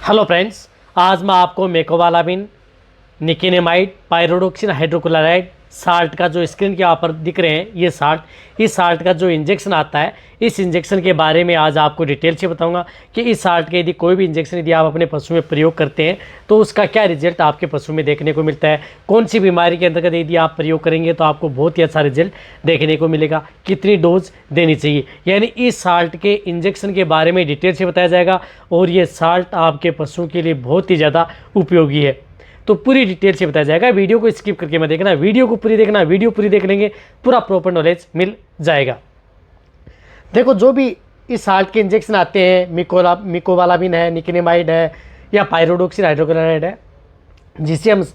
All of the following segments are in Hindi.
हेलो फ्रेंड्स, आज मैं आपको मेकोबालामिन, निकेनेमाइड, पायरोडोक्सिन हाइड्रोक्लोराइड साल्ट का जो स्क्रीन के ऊपर दिख रहे हैं ये इस साल्ट का जो इंजेक्शन आता है, इस इंजेक्शन के बारे में आज आपको डिटेल से बताऊंगा कि इस साल्ट के यदि कोई भी इंजेक्शन यदि आप अपने पशु में प्रयोग करते हैं तो उसका क्या रिजल्ट आपके पशु में देखने को मिलता है। कौन सी बीमारी के अंतर्गत यदि आप प्रयोग करेंगे तो आपको बहुत ही अच्छा रिजल्ट देखने को मिलेगा। कितनी डोज देनी चाहिए, यानी इस साल्ट के इंजेक्शन के बारे में डिटेल से बताया जाएगा और ये साल्ट आपके पशुओं के लिए बहुत ही ज़्यादा उपयोगी है। तो पूरी डिटेल से बताया जाएगा। वीडियो को स्किप करके मत देखना, वीडियो को पूरी देखना। वीडियो पूरी देख लेंगे पूरा प्रॉपर नॉलेज मिल जाएगा। देखो, जो भी इस साल्ट के इंजेक्शन आते हैं, मिकोबालामिन है, निकेनेमाइड है या पायरोडोक्सिन हाइड्रोक्लोराइड है, जिसे हम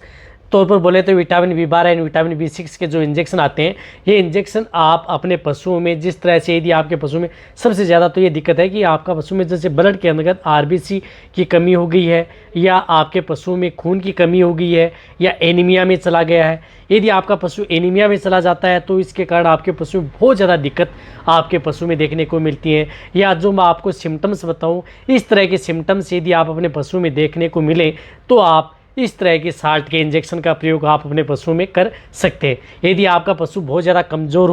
तौर पर बोले तो vitamin B12 and vitamin B6 के जो इंजेक्शन आते हैं, ये इंजेक्शन आप अपने पशुओं में जिस तरह से, यदि आपके पशु में सबसे ज़्यादा तो ये दिक्कत है कि आपका पशु में जैसे ब्लड के अंतर्गत RBC की कमी हो गई है, या आपके पशुओं में खून की कमी हो गई है, या एनीमिया में चला गया है। यदि आपका पशु एनीमिया में चला जाता है तो इसके कारण आपके पशु में बहुत ज़्यादा दिक्कत आपके पशु में देखने को मिलती है। या जो मैं आपको सिम्टम्स बताऊँ, इस तरह के सिम्टम्स यदि आप अपने पशु में देखने को मिले तो आप इस तरह के साल्ट के इंजेक्शन का प्रयोग आप अपने पशुओं में कर सकते हैं। यदि आपका पशु बहुत ज़्यादा कमज़ोर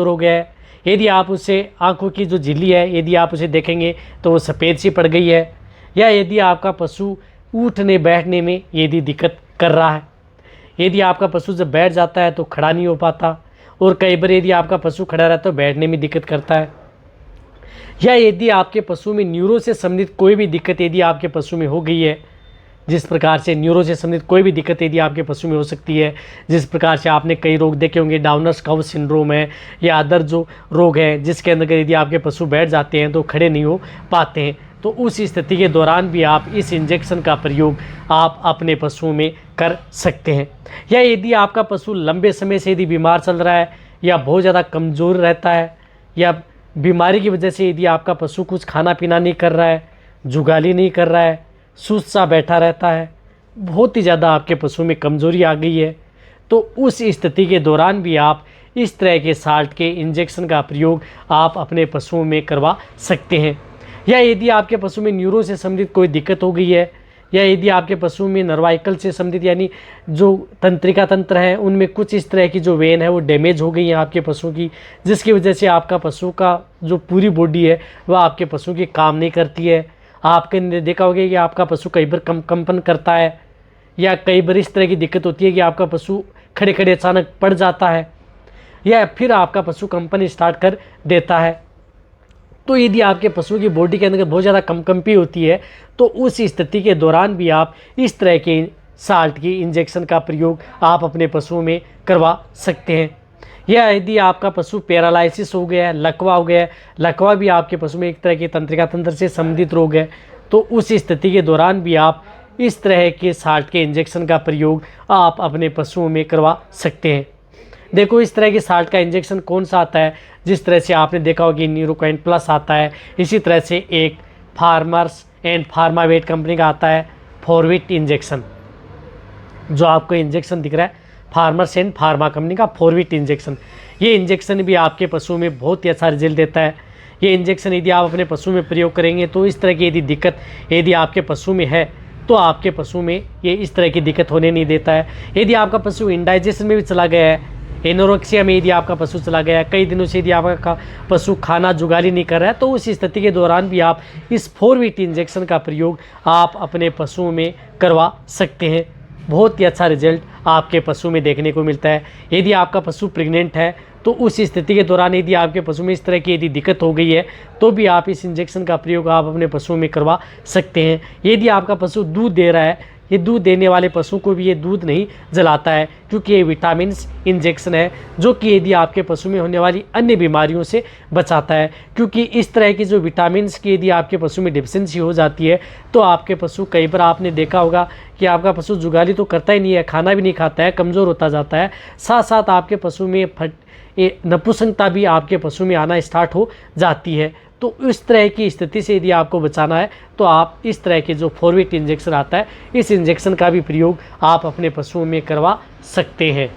हो गया है, यदि आप उसे आंखों की जो झिल्ली है यदि आप उसे देखेंगे तो वो सफ़ेद सी पड़ गई है, या यदि आपका पशु उठने बैठने में यदि दिक्कत कर रहा है, यदि आपका पशु जब बैठ जाता है तो खड़ा नहीं हो पाता, और कई बार यदि आपका पशु खड़ा रहता है तो बैठने में दिक्कत करता है, या यदि आपके पशु में न्यूरो से संबंधित कोई भी दिक्कत यदि आपके पशु में हो गई है, जिस प्रकार से न्यूरो से संबंधित कोई भी दिक्कत यदि आपके पशु में हो सकती है, जिस प्रकार से आपने कई रोग देखे होंगे, डाउनर्स काउ सिंड्रोम है या अदर जो रोग है जिसके अंदर यदि आपके पशु बैठ जाते हैं तो खड़े नहीं हो पाते हैं, तो उस स्थिति के दौरान भी आप इस इंजेक्शन का प्रयोग आप अपने पशुओं में कर सकते हैं। या यदि आपका पशु लंबे समय से यदि बीमार चल रहा है, या बहुत ज़्यादा कमज़ोर रहता है, या बीमारी की वजह से यदि आपका पशु कुछ खाना पीना नहीं कर रहा है, जुगाली नहीं कर रहा है, सुस्त सा बैठा रहता है, बहुत ही ज़्यादा आपके पशु में कमज़ोरी आ गई है, तो उस स्थिति के दौरान भी आप इस तरह के साल्ट के इंजेक्शन का प्रयोग आप अपने पशुओं में करवा सकते हैं। या यदि आपके पशु में न्यूरो से संबंधित कोई दिक्कत हो गई है, या यदि आपके पशु में नर्वाइकल से संबंधित यानी जो तंत्रिका तंत्र है उनमें कुछ इस तरह की जो वेन है वो डैमेज हो गई है आपके पशु की, जिसकी वजह से आपका पशु का जो पूरी बॉडी है वह आपके पशु की काम नहीं करती है। आपने देखा होगा कि आपका पशु कई बार कंपन करता है, या कई बार इस तरह की दिक्कत होती है कि आपका पशु खड़े खड़े अचानक पड़ जाता है, या फिर आपका पशु कंपन स्टार्ट कर देता है। तो यदि आपके पशु की बॉडी के अंदर बहुत ज़्यादा कंपी होती है तो उस स्थिति के दौरान भी आप इस तरह के साल्ट की इंजेक्शन का प्रयोग आप अपने पशुओं में करवा सकते हैं। या यदि आपका पशु पैरालिसिस हो गया है, लकवा हो गया है, लकवा भी आपके पशु में एक तरह के तंत्रिका तंत्र से संबंधित रोग है, तो उस स्थिति के दौरान भी आप इस तरह के साल्ट के इंजेक्शन का प्रयोग आप अपने पशुओं में करवा सकते हैं। देखो, इस तरह के साल्ट का इंजेक्शन कौन सा आता है, जिस तरह से आपने देखा होगा कि न्यूरोक्वाइन प्लस आता है, इसी तरह से एक फार्मर्स एंड फार्मावेट कंपनी का आता है फॉरविट इंजेक्शन। जो आपको इंजेक्शन दिख रहा है फार्मर्स एंड फार्मा कंपनी का फॉरविट इंजेक्शन, ये इंजेक्शन भी आपके पशु में बहुत ही अच्छा रिजल्ट देता है। ये इंजेक्शन यदि आप अपने पशु में प्रयोग करेंगे तो इस तरह की यदि दिक्कत यदि आपके पशु में है तो आपके पशु में ये इस तरह की दिक्कत होने नहीं देता है। यदि आपका पशु इंडाइजेशन में भी चला गया है, एनोरेक्सिया में यदि आपका पशु चला गया है, कई दिनों से यदि आपका पशु खाना जुगाली नहीं कर रहा है, तो उस स्थिति के दौरान भी आप इस फॉरविट इंजेक्शन का प्रयोग आप अपने पशुओं में करवा सकते हैं। बहुत ही अच्छा रिजल्ट आपके पशु में देखने को मिलता है। यदि आपका पशु प्रेग्नेंट है तो उस स्थिति के दौरान यदि आपके पशु में इस तरह की यदि दिक्कत हो गई है तो भी आप इस इंजेक्शन का प्रयोग आप अपने पशुओं में करवा सकते हैं। यदि आपका पशु दूध दे रहा है, ये दूध देने वाले पशु को भी ये दूध नहीं जलाता है, क्योंकि ये विटामिन्स इंजेक्शन है जो कि यदि आपके पशु में होने वाली अन्य बीमारियों से बचाता है। क्योंकि इस तरह की जो विटामिन्स की यदि आपके पशु में डिफिशेंसी हो जाती है तो आपके पशु, कई बार आपने देखा होगा कि आपका पशु जुगाली तो करता ही नहीं है, खाना भी नहीं खाता है, कमज़ोर होता जाता है, साथ साथ आपके पशु में नपुंसकता भी आपके पशु में आना स्टार्ट हो जाती है। तो इस तरह की स्थिति से यदि आपको बचाना है तो आप इस तरह के जो फॉरविट इंजेक्शन आता है, इस इंजेक्शन का भी प्रयोग आप अपने पशुओं में करवा सकते हैं।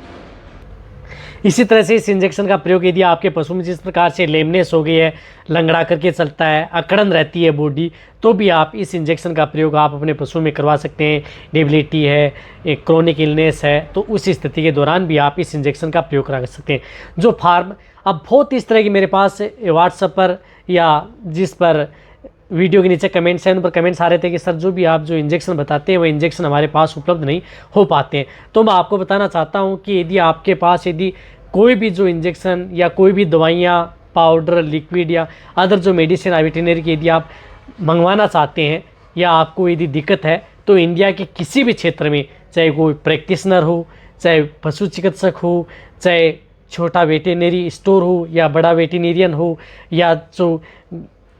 इसी तरह से इस इंजेक्शन का प्रयोग यदि आपके पशु में जिस प्रकार से लेमनेस हो गई है, लंगड़ा करके चलता है, अकड़न रहती है बॉडी, तो भी आप इस इंजेक्शन का प्रयोग आप अपने पशु में करवा सकते हैं। डिबिलिटी है, एक क्रोनिक इलनेस है, तो उस स्थिति के दौरान भी आप इस इंजेक्शन का प्रयोग करा सकते हैं। जो फार्म अब बहुत इस तरह की मेरे पास व्हाट्सएप पर या जिस पर वीडियो के नीचे कमेंट्स हैं, उन पर कमेंट्स आ रहे थे कि सर जो भी आप जो इंजेक्शन बताते हैं वो इंजेक्शन हमारे पास उपलब्ध नहीं हो पाते हैं। तो मैं आपको बताना चाहता हूं कि यदि आपके पास यदि कोई भी जो इंजेक्शन या कोई भी दवाइयाँ, पाउडर, लिक्विड या अदर जो मेडिसिन वेटरनरी की यदि आप मंगवाना चाहते हैं या आपको यदि दिक्कत है, तो इंडिया के किसी भी क्षेत्र में, चाहे कोई प्रैक्टिशनर हो, चाहे पशु चिकित्सक हो, चाहे छोटा वेटरनरी स्टोर हो या बड़ा वेटरनेरियन हो, या जो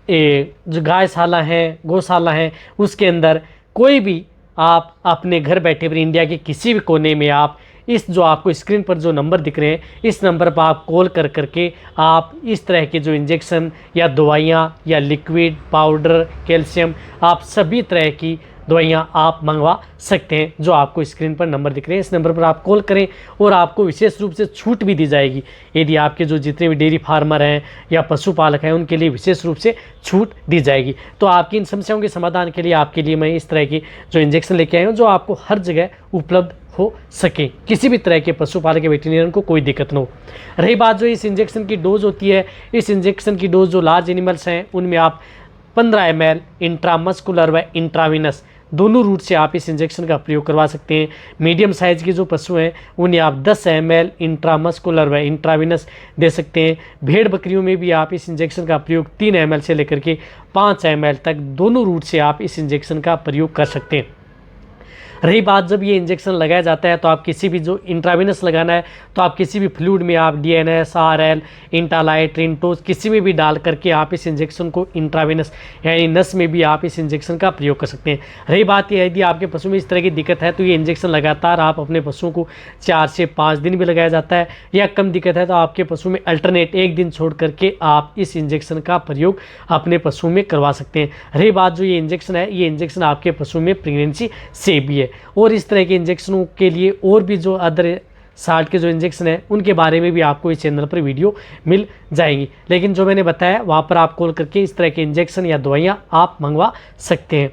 गायशाला है, गौशाला है, उसके अंदर कोई भी आप अपने घर बैठे हुए इंडिया के किसी भी कोने में आप इस जो आपको स्क्रीन पर जो नंबर दिख रहे हैं, इस नंबर पर आप कॉल कर करके आप इस तरह के जो इंजेक्शन या दवाइयाँ या लिक्विड, पाउडर, कैल्शियम, आप सभी तरह की दवाइयाँ आप मंगवा सकते हैं। जो आपको स्क्रीन पर नंबर दिख रहे हैं, इस नंबर पर आप कॉल करें और आपको विशेष रूप से छूट भी दी जाएगी। यदि आपके जो जितने भी डेयरी फार्मर हैं या पशुपालक हैं, उनके लिए विशेष रूप से छूट दी जाएगी। तो आपकी इन समस्याओं के समाधान के लिए आपके लिए मैं इस तरह की जो इंजेक्शन लेके आया हूँ, जो आपको हर जगह उपलब्ध हो सके, किसी भी तरह के पशुपालक या वेटरनेरियन को कोई दिक्कत न हो। रही बात जो इस इंजेक्शन की डोज होती है, इस इंजेक्शन की डोज जो लार्ज एनिमल्स हैं उनमें आप 15 ml इंट्रामस्कुलर व इंट्राविनस दोनों रूट से आप इस इंजेक्शन का प्रयोग करवा सकते हैं। मीडियम साइज़ के जो पशु हैं उन्हें आप 10 ml इंट्रामस्कुलर व इंट्राविनस दे सकते हैं। भेड़ बकरियों में भी आप इस इंजेक्शन का प्रयोग 3 ml से लेकर के 5 ml तक दोनों रूट से आप इस इंजेक्शन का प्रयोग कर सकते हैं। रही बात जब ये इंजेक्शन लगाया जाता है, तो आप किसी भी जो इंट्राविनस लगाना है, तो आप किसी भी फ्लूइड में आप DNS, RL, इंटालाइट, रिंटोज किसी में भी डाल करके आप इस इंजेक्शन को इंट्राविनस यानी नस में भी आप इस इंजेक्शन का प्रयोग कर सकते हैं। रही बात यह यदि आपके पशु में इस तरह की दिक्कत है, तो ये इंजेक्शन लगातार आप अपने पशुओं को 4 से 5 दिन भी लगाया जाता है, या कम दिक्कत है तो आपके पशु में अल्टरनेट एक दिन छोड़ करके आप इस इंजेक्शन का प्रयोग अपने पशु में करवा सकते हैं। रही बात जो ये इंजेक्शन है, ये इंजेक्शन आपके पशु में प्रेगनेंसी से भी है। और इस तरह के इंजेक्शनों के लिए और भी जो अदर साल्ट के जो इंजेक्शन है उनके बारे में भी आपको इस चैनल पर वीडियो मिल जाएंगी। लेकिन जो मैंने बताया वहाँ पर आप कॉल करके इस तरह के इंजेक्शन या दवाइयाँ आप मंगवा सकते हैं।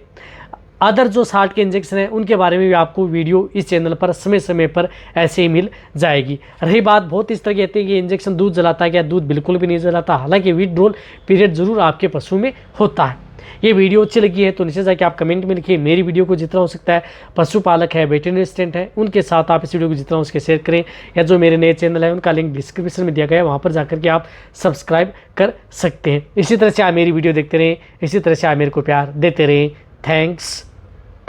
अदर जो साल्ट के इंजेक्शन हैं उनके बारे में भी आपको वीडियो इस चैनल पर समय समय पर ऐसे ही मिल जाएगी। रही बात बहुत इस तरह की कहते हैं कि इंजेक्शन दूध जलाता है, क्या दूध बिल्कुल भी नहीं जलाता। हालांकि विथड्रॉल पीरियड जरूर आपके पशु में होता है। ये वीडियो अच्छी लगी है तो नीचे जाके आप कमेंट में लिखिए। मेरी वीडियो को जितना हो सकता है पशुपालक है, वेटरनरी असिस्टेंट है, उनके साथ आप इस वीडियो को जितना हो सके शेयर करें, या जो मेरे नए चैनल है उनका लिंक डिस्क्रिप्शन में दिया गया है, वहाँ पर जाकर के आप सब्सक्राइब कर सकते हैं। इसी तरह से आप मेरी वीडियो देखते रहें, इसी तरह से आप मेरे को प्यार देते रहें। थैंक्स,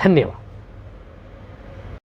धन्यवाद।